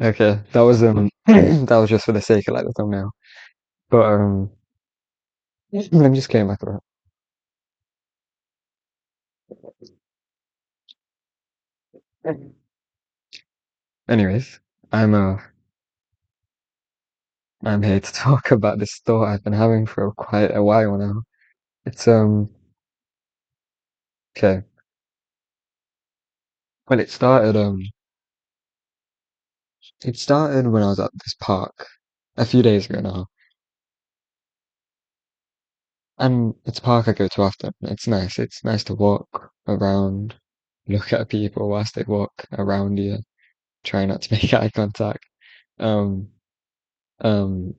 Okay, that was that was just for the sake of like the thumbnail. But let me just clear my throat. Anyways, I'm uh I'm here to talk about this thought I've been having for quite a while now. It's okay. Well, it started when I was at this park a few days ago now, and it's a park I go to often. It's nice. It's nice to walk around, look at people whilst they walk around you, try not to make eye contact. Um, um,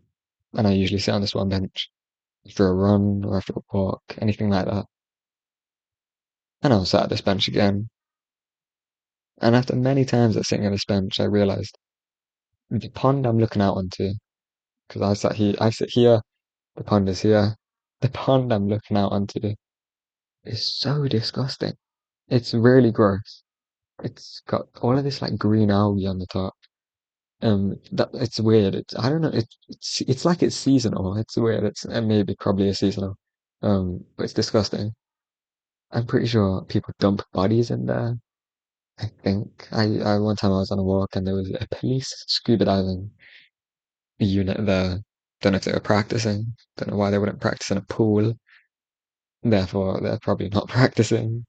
and I usually sit on this one bench after a run or after a walk, anything like that. And I was sat at this bench again. And after many times of sitting on this bench, I realized the pond I'm looking out onto, because I sit here, the pond is here. The pond I'm looking out onto is so disgusting. It's really gross. It's got all of this like green algae on the top. That it's weird. I don't know. It's like it's seasonal. It's weird. It's and maybe probably is seasonal. But it's disgusting. I'm pretty sure people dump bodies in there. I think I one time I was on a walk and there was a police scuba diving unit there. Don't know if they were practicing. Don't know why they wouldn't practice in a pool. Therefore, they're probably not practicing.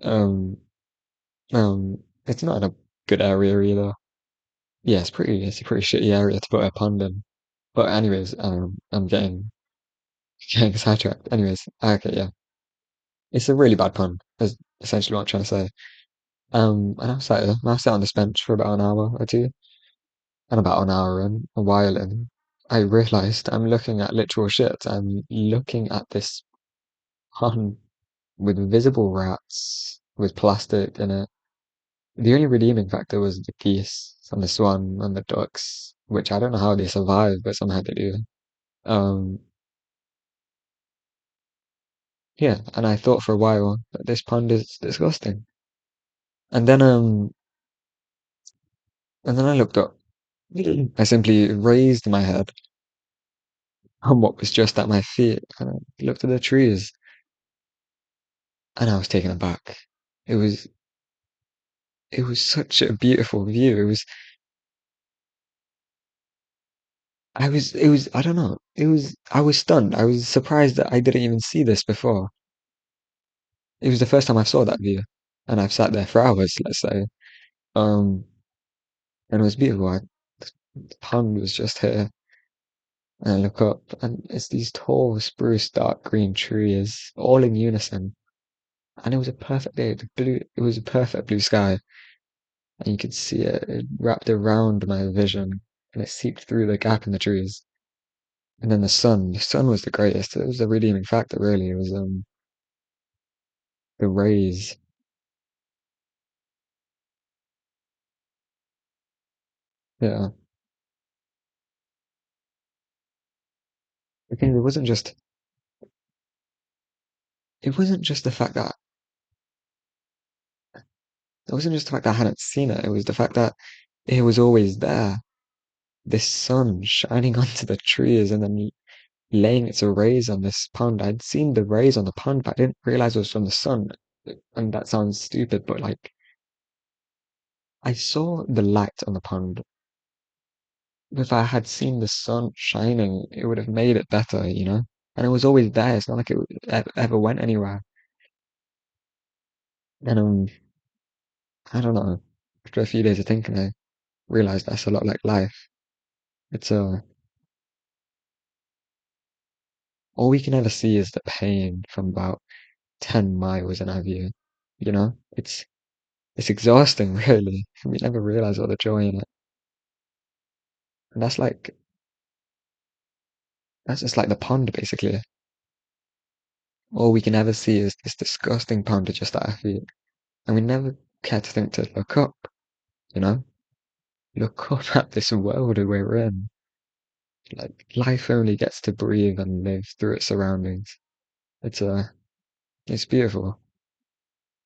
Um, it's not in a good area either. Yeah, it's a pretty shitty area to put a pond in. But anyways, I'm getting sidetracked. Anyways, okay, yeah, it's a really bad pond. Is essentially what I'm trying to say. And I sat on this bench for about an hour or two, and about an hour in, a while in, I realized I'm looking at literal shit. I'm looking at this pond with visible rats with plastic in it. The only redeeming factor was the geese and the swan and the ducks, which I don't know how they survive, but somehow they do. Um, yeah, and I thought for a while that this pond is disgusting. And then um and then I looked up. I simply raised my head on what was just at my feet and I looked at the trees and I was taken aback. It was it was such a beautiful view. I don't know. I was stunned. I was surprised that I didn't even see this before. It was the first time I saw that view. And I've sat there for hours, let's say. Um, and it was beautiful. The pond was just here. And I look up and it's these tall spruce dark green trees, all in unison. And it was a perfect day. It was a perfect blue sky. And you could see it wrapped around my vision and it seeped through the gap in the trees. And then the sun was the greatest. It was the redeeming factor, really. It was the rays. Yeah. Again, it wasn't just the fact that it wasn't just the fact that I hadn't seen it. It was the fact that it was always there. This sun shining onto the trees and then laying its rays on this pond. I'd seen the rays on the pond, but I didn't realize it was from the sun. And that sounds stupid, but like I saw the light on the pond. If I had seen the sun shining, it would have made it better, you know? And it was always there. It's not like ever went anywhere. And I don't know. After a few days of thinking, I realized that's a lot like life. It's all we can ever see is the pain from about 10 miles in our view. You know, it's exhausting, really. We never realize all the joy in it. And that's just like the pond, basically. All we can ever see is this disgusting pond just at our feet. And we never care to think to look up, you know? Look up at this world that we're in. Like, life only gets to breathe and live through its surroundings. It's it's beautiful.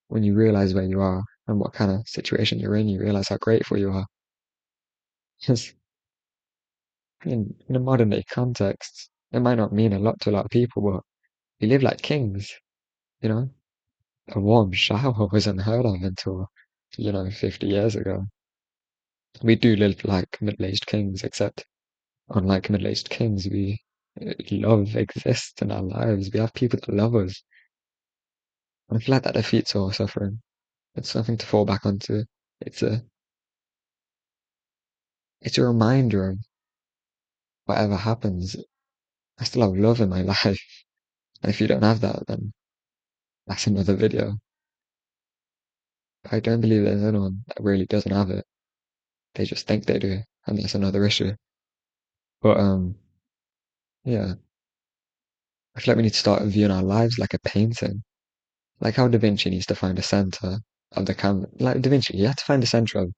When you realize where you are and what kind of situation you're in, you realize how grateful you are. Because in a modern day context, it might not mean a lot to a lot of people, but we live like kings, you know? A warm shower was unheard of until, 50 years ago. We do live like middle-aged kings, except unlike middle-aged kings, love exists in our lives. We have people that love us. And I feel like that defeats all suffering. It's something to fall back onto. It's a it's a reminder of whatever happens, I still have love in my life. And if you don't have that, then that's another video. I don't believe there's anyone that really doesn't have it. They just think they do, and that's another issue. But yeah, I feel like we need to start viewing our lives like a painting. Like how Da Vinci needs to find the center of the canvas. Like Da Vinci, he had to find the center of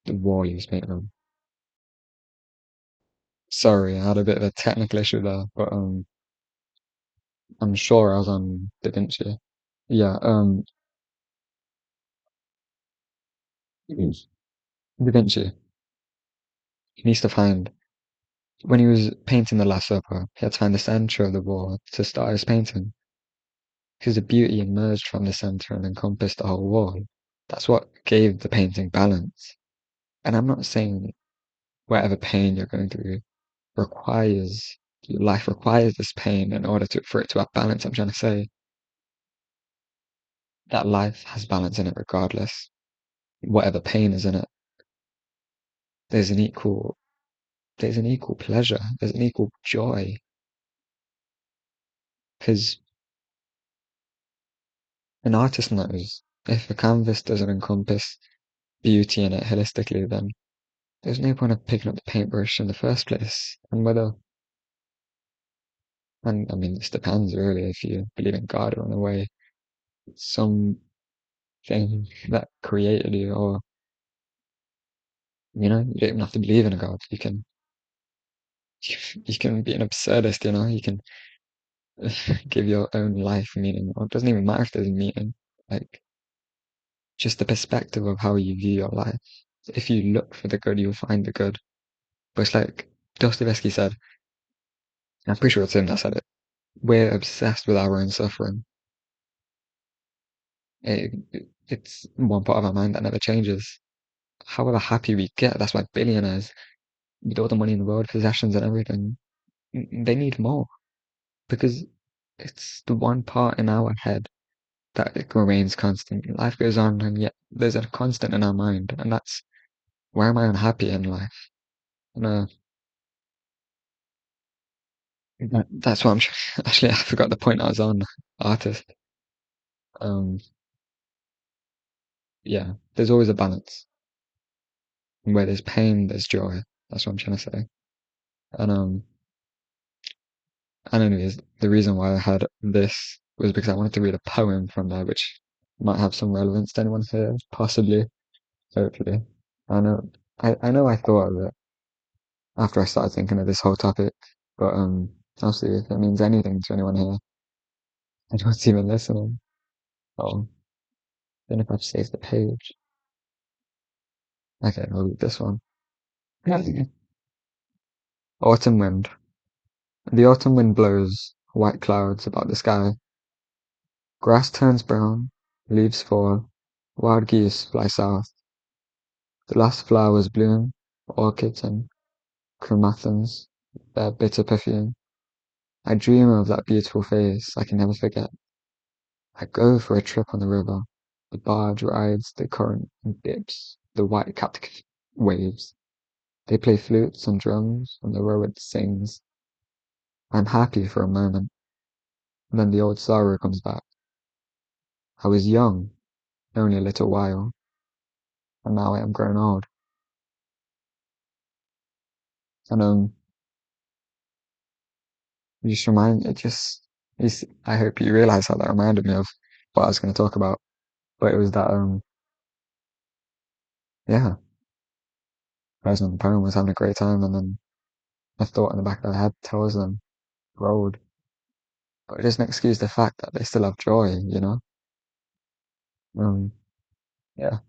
the wall he was painting on. Sorry, I had a bit of a technical issue there, but I'm sure I was on Da Vinci. Yeah, Da Vinci. He needs to find when he was painting the Last Supper, he had to find the center of the wall to start his painting, because the beauty emerged from the center and encompassed the whole wall. That's what gave the painting balance. And I'm not saying whatever pain you're going through requires your life requires this pain in order for it to have balance. I'm trying to say that life has balance in it regardless. Whatever pain is in it, there's an equal there's an equal pleasure, there's an equal joy. Because an artist knows if a canvas doesn't encompass beauty in it holistically, then there's no point of picking up the paintbrush in the first place. And I mean, this depends really if you believe in God or in a way, something that created you, or, you don't even have to believe in a God. You can be an absurdist, you can give your own life meaning, or it doesn't even matter if there's a meaning. Like, just the perspective of how you view your life. If you look for the good, you'll find the good. But it's like Dostoevsky said, I'm pretty sure it's him that said it. We're obsessed with our own suffering. It's one part of our mind that never changes. However happy we get, that's why billionaires, with all the money in the world, possessions and everything, they need more because it's the one part in our head that it remains constant. Life goes on, and yet there's a constant in our mind, and that's where am I unhappy in life? And that's what I'm actually. I forgot the point I was on. Artist. Um, yeah, there's always a balance. Where there's pain, there's joy. That's what I'm trying to say. And and anyways, the reason why I had this was because I wanted to read a poem from there, which might have some relevance to anyone here, possibly, hopefully. I know, I know I thought of it after I started thinking of this whole topic, but I'll see if it means anything to anyone here. Anyone's even listening. Oh, then if I've saved the page. Okay, I'll read this one. Autumn wind. The autumn wind blows white clouds about the sky. Grass turns brown, leaves fall, wild geese fly south. The last flowers bloom, orchids and chrysanthemums bear bitter perfume. I dream of that beautiful face I can never forget. I go for a trip on the river. The barge rides the current and dips the white-capped waves. They play flutes and drums, and the rowboat sings. I'm happy for a moment, and then the old sorrow comes back. I was young, only a little while, and now I am grown old. And you just remind it just I hope you realize how that reminded me of what I was going to talk about. But it was that yeah, the person in the poem was having a great time, and then a thought in the back of their head tells them we're old. But it doesn't excuse the fact that they still have joy, you know? Um, yeah.